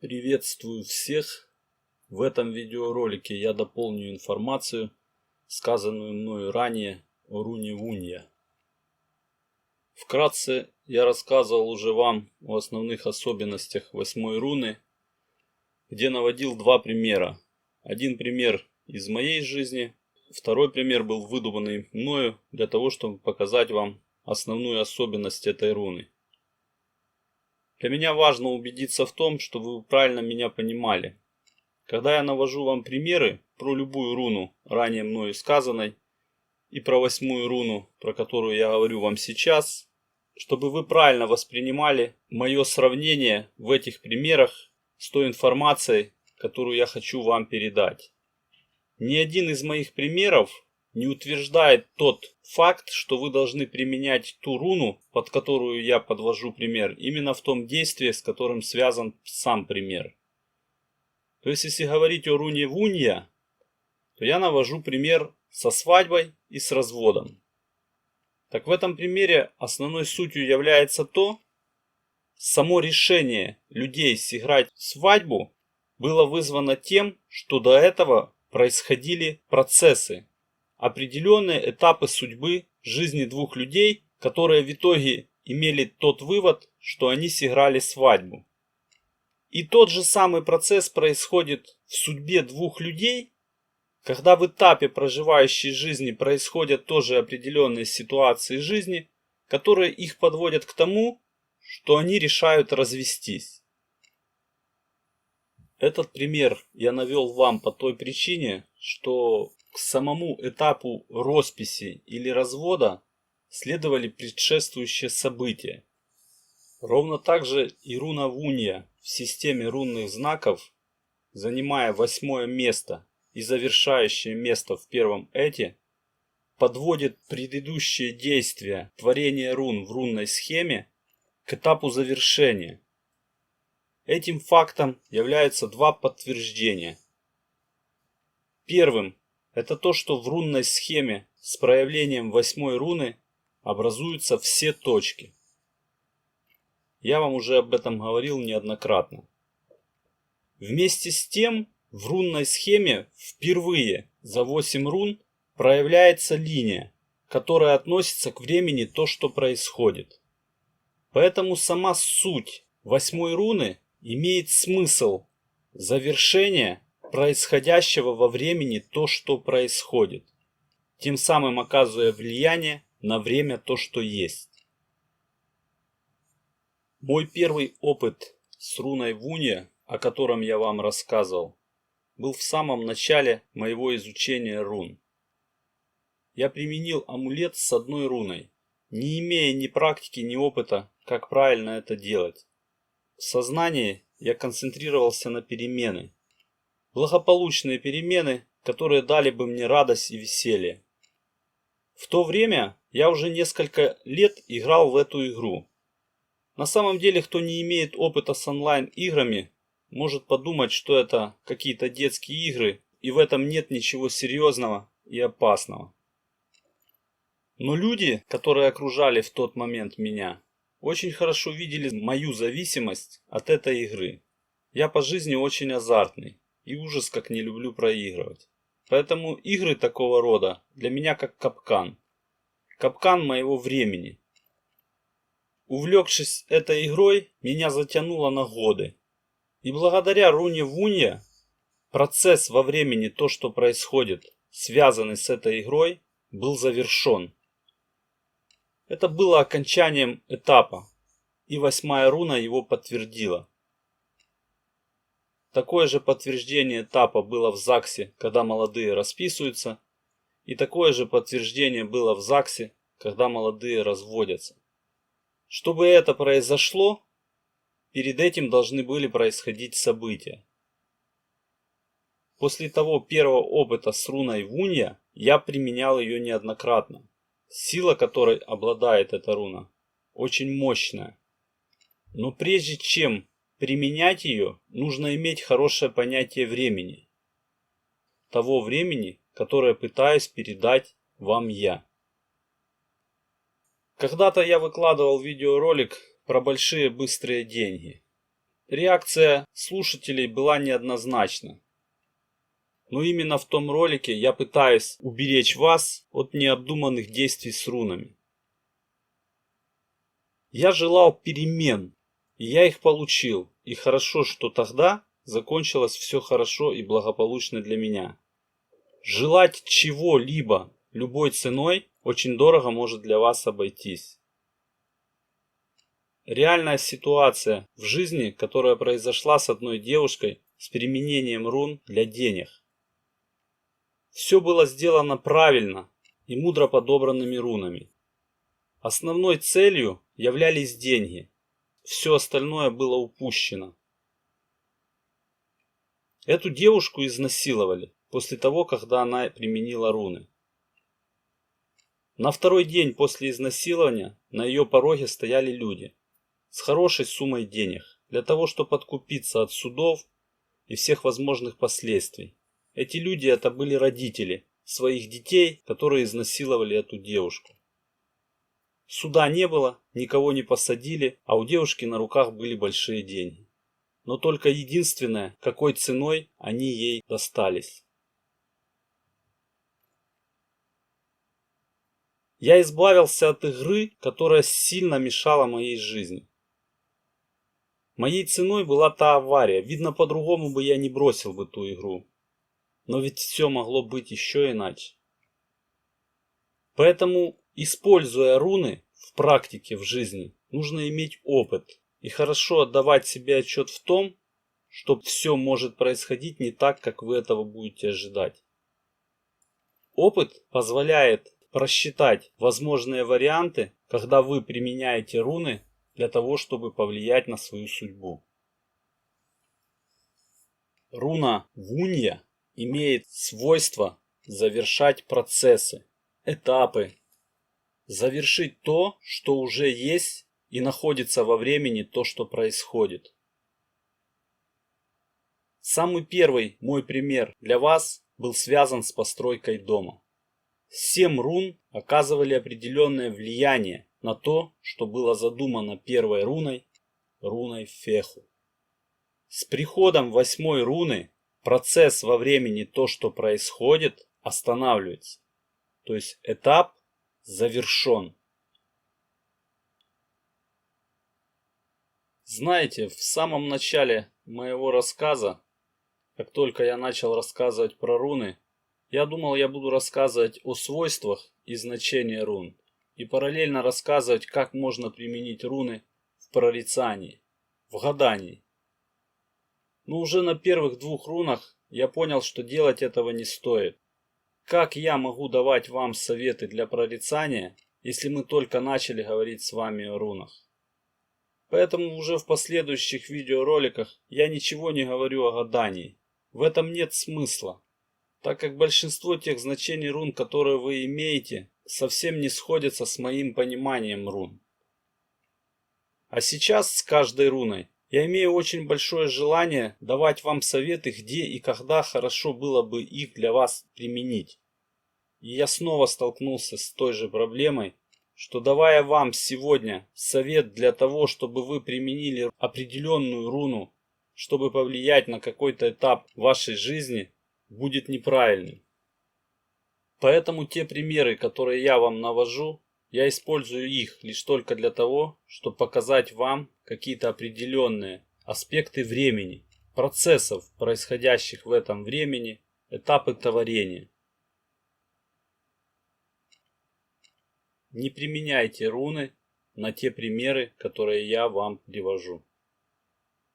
Приветствую всех! В этом видеоролике я дополню информацию, сказанную мною ранее о руне Вунья. Вкратце я рассказывал уже вам о основных особенностях 8-й руны, где наводил два примера. Один пример из моей жизни, второй пример был выдуманный мною для того, чтобы показать вам основную особенность этой руны. Для меня важно убедиться в том, чтобы вы правильно меня понимали. Когда я навожу вам примеры про любую руну, ранее мною сказанной, и про 8-ю руну, про которую я говорю вам сейчас, чтобы вы правильно воспринимали мое сравнение в этих примерах с той информацией, которую я хочу вам передать. Ни один из моих примеров не утверждает тот факт, что вы должны применять ту руну, под которую я подвожу пример, именно в том действии, с которым связан сам пример. То есть, если говорить о руне Вунья, то я навожу пример со свадьбой и с разводом. Так в этом примере основной сутью является то, само решение людей сыграть свадьбу было вызвано тем, что до этого происходили процессы, определенные этапы судьбы жизни двух людей, которые в итоге имели тот вывод, что они сыграли свадьбу. И тот же самый процесс происходит в судьбе двух людей, когда в этапе проживающей жизни происходят тоже определенные ситуации жизни, которые их подводят к тому, что они решают развестись. Этот пример я навел вам по той причине, что к самому этапу росписи или развода следовали предшествующие события. Ровно так же и руна Вунья в системе рунных знаков, занимая 8-е место и завершающее место в первом эте, подводит предыдущие действия творения рун в рунной схеме к этапу завершения. Этим фактом являются два подтверждения. Первым это то, что в рунной схеме с проявлением 8-й руны образуются все точки. Я вам уже об этом говорил неоднократно. Вместе с тем, в рунной схеме впервые за 8 рун проявляется линия, которая относится к времени то, что происходит. Поэтому сама суть 8-й руны имеет смысл завершения происходящего во времени то, что происходит, тем самым оказывая влияние на время то, что есть. Мой первый опыт с руной Вунья, о котором я вам рассказывал, был в самом начале моего изучения рун. Я применил амулет с одной руной, не имея ни практики, ни опыта, как правильно это делать. В сознании я концентрировался на перемены. Благополучные перемены, которые дали бы мне радость и веселье. В то время я уже несколько лет играл в эту игру. На самом деле, кто не имеет опыта с онлайн-играми, может подумать, что это какие-то детские игры, и в этом нет ничего серьезного и опасного. Но люди, которые окружали в тот момент меня, очень хорошо видели мою зависимость от этой игры. Я по жизни очень азартный и ужас как не люблю проигрывать. Поэтому игры такого рода для меня как капкан. Капкан моего времени. Увлекшись этой игрой, меня затянуло на годы. И благодаря руне Вунья, процесс во времени, то, что происходит, связанный с этой игрой, был завершен. Это было окончанием этапа, и 8-я руна его подтвердила. Такое же подтверждение этапа было в ЗАГСе, когда молодые расписываются, и такое же подтверждение было в ЗАГСе, когда молодые разводятся. Чтобы это произошло, перед этим должны были происходить события. После того первого опыта с руной Вунья я применял ее неоднократно. Сила, которой обладает эта руна, очень мощная. Но прежде чем применять ее, нужно иметь хорошее понятие времени. Того времени, которое пытаюсь передать вам я. Когда-то я выкладывал видеоролик про большие быстрые деньги. Реакция слушателей была неоднозначна. Но именно в том ролике я пытаюсь уберечь вас от необдуманных действий с рунами. Я желал перемен, и я их получил. И хорошо, что тогда закончилось все хорошо и благополучно для меня. Желать чего-либо любой ценой очень дорого может для вас обойтись. Реальная ситуация в жизни, которая произошла с одной девушкой с применением рун для денег. Все было сделано правильно и мудро подобранными рунами. Основной целью являлись деньги. Все остальное было упущено. Эту девушку изнасиловали после того, когда она применила руны. На второй день после изнасилования на ее пороге стояли люди с хорошей суммой денег для того, чтобы откупиться от судов и всех возможных последствий. Эти люди это были родители своих детей, которые изнасиловали эту девушку. Суда не было, никого не посадили, а у девушки на руках были большие деньги. Но только единственное, какой ценой они ей достались. Я избавился от игры, которая сильно мешала моей жизни. Моей ценой была та авария. Видно, по-другому бы я не бросил бы ту игру. Но ведь все могло быть еще иначе. Поэтому, используя руны в практике, в жизни, нужно иметь опыт и хорошо отдавать себе отчет в том, что все может происходить не так, как вы этого будете ожидать. Опыт позволяет просчитать возможные варианты, когда вы применяете руны для того, чтобы повлиять на свою судьбу. Руна Вунья имеет свойство завершать процессы, этапы, завершить то, что уже есть и находится во времени то, что происходит. Самый первый мой пример для вас был связан с постройкой дома. 7 рун оказывали определенное влияние на то, что было задумано первой руной, руной Феху. С приходом 8-й руны процесс во времени то, что происходит, останавливается. То есть этап завершен. Знаете, в самом начале моего рассказа, как только я начал рассказывать про руны, я думал, я буду рассказывать о свойствах и значении рун. И параллельно рассказывать, как можно применить руны в прорицании, в гадании. Но уже на первых 2 рунах я понял, что делать этого не стоит. Как я могу давать вам советы для прорицания, если мы только начали говорить с вами о рунах? Поэтому уже в последующих видеороликах я ничего не говорю о гадании. В этом нет смысла, так как большинство тех значений рун, которые вы имеете, совсем не сходятся с моим пониманием рун. А сейчас с каждой руной я имею очень большое желание давать вам советы, где и когда хорошо было бы их для вас применить. И я снова столкнулся с той же проблемой, что давая вам сегодня совет для того, чтобы вы применили определенную руну, чтобы повлиять на какой-то этап вашей жизни, будет неправильным. Поэтому те примеры, которые я вам навожу, я использую их лишь только для того, чтобы показать вам какие-то определенные аспекты времени, процессов, происходящих в этом времени, этапы творения. Не применяйте руны на те примеры, которые я вам привожу.